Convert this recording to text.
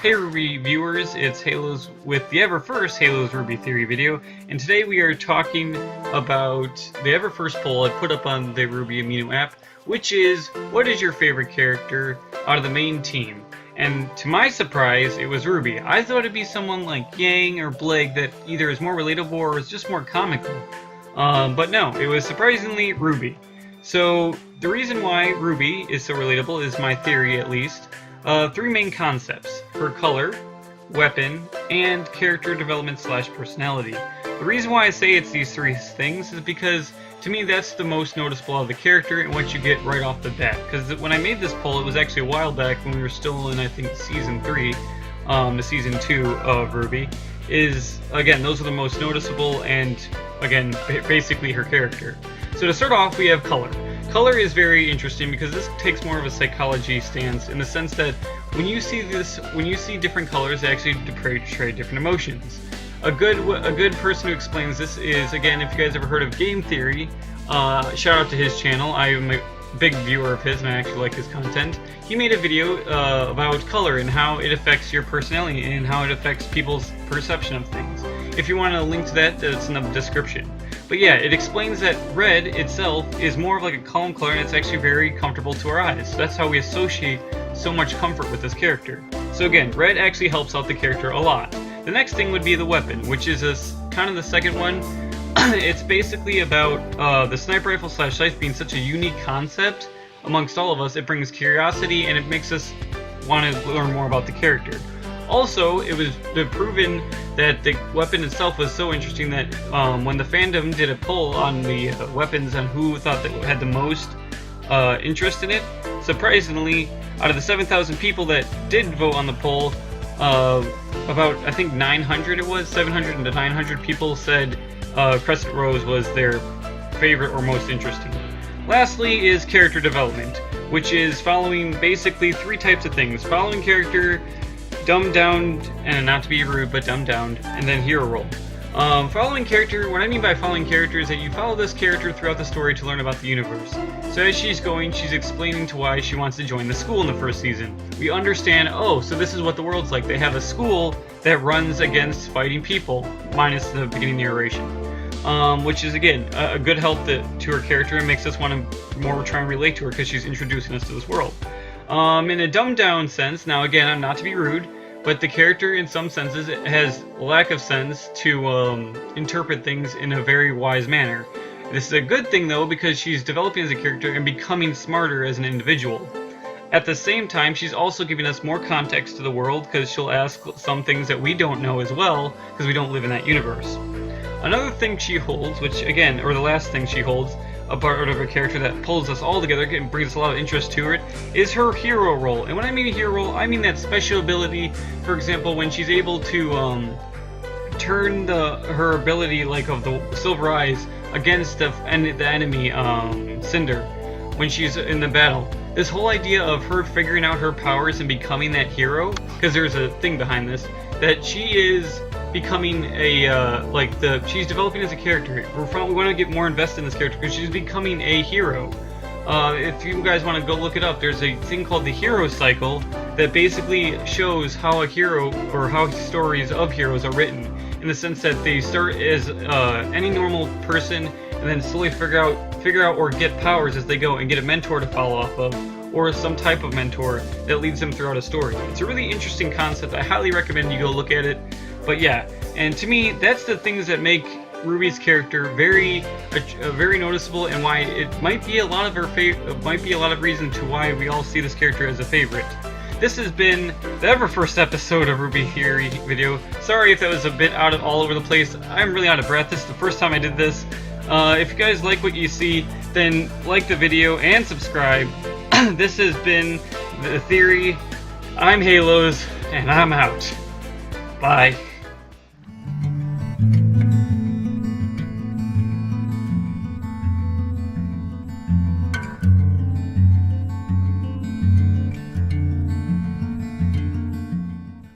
Hey Rwby viewers, it's Halos with the ever first Halos Rwby Theory video, and today we are talking about the ever first poll I put up on the Rwby Amino app, which is, what is your favorite character out of the main team? And to my surprise, it was Rwby. I thought it'd be someone like Yang or Blake that either is more relatable or is just more comical. But no, it was surprisingly Rwby. So the reason why Rwby is so relatable is my theory, at least. Three main concepts: her color, weapon, and character development / personality. The reason why I say it's these three things is because to me that's the most noticeable of the character and what you get right off the bat. Because when I made this poll, it was actually a while back when we were still in, I think, season 3, to season 2 of Rwby. Again, those are the most noticeable and, again, basically her character. So to start off, we have color. Color is very interesting because this takes more of a psychology stance in the sense that when you see different colors, they actually portray different emotions. A good person who explains this is, again, if you guys ever heard of game theory, shout out to his channel. I am a big viewer of his and I actually like his content. He made a video about color and how it affects your personality and how it affects people's perception of things. If you want a link to that, it's in the description. But yeah, it explains that red itself is more of like a calm color and it's actually very comfortable to our eyes. So that's how we associate so much comfort with this character. So again, red actually helps out the character a lot. The next thing would be the weapon, which is kind of the second one. It's basically about the sniper rifle / scythe being such a unique concept amongst all of us. It brings curiosity and it makes us want to learn more about the character. Also, it was proven that the weapon itself was so interesting that when the fandom did a poll on the weapons and who thought that had the most interest in it, surprisingly, out of the 7,000 people that did vote on the poll, about, I think 900 it was, 700 to 900 people said Crescent Rose was their favorite or most interesting. Lastly is character development, which is following basically three types of things. Following character, dumbed down, and not to be rude, but dumbed down, and then hero role. Following character, what I mean by following character is that you follow this character throughout the story to learn about the universe. So as she's going, she's explaining to why she wants to join the school in the first season. We understand, oh, so this is what the world's like. They have a school that runs against fighting people, minus the beginning narration. Which is, again, a good help to her character and makes us want to more try and relate to her because she's introducing us to this world. In a dumbed down sense, now again, I'm not to be rude, but the character in some senses has lack of sense to interpret things in a very wise manner. This is a good thing though because she's developing as a character and becoming smarter as an individual. At the same time, she's also giving us more context to the world because she'll ask some things that we don't know as well because we don't live in that universe. Another thing she holds, which again, or the last thing she holds, a part of her character that pulls us all together and brings a lot of interest to her, is her hero role. And when I mean hero role, I mean that special ability, for example, when she's able to turn her ability like of the Silver Eyes against the enemy, Cinder, when she's in the battle. This whole idea of her figuring out her powers and becoming that hero, because there's a thing behind this, that she is becoming she's developing as a character. We want to get more invested in this character because she's becoming a hero. If you guys want to go look it up, there's a thing called the hero cycle that basically shows how a hero or how stories of heroes are written, in the sense that they start as any normal person and then slowly figure out or get powers as they go and get a mentor to follow off of, or some type of mentor that leads them throughout a story. It's a really interesting concept. I highly recommend you go look at it. But yeah, and to me, that's the things that make Rwby's character very noticeable, and why it might be a lot of reason to why we all see this character as a favorite. This has been the ever first episode of Rwby Theory video. Sorry if that was a bit all over the place. I'm really out of breath. This is the first time I did this. If you guys like what you see, then like the video and subscribe. This has been The Theory. I'm Halos, and I'm out. Bye.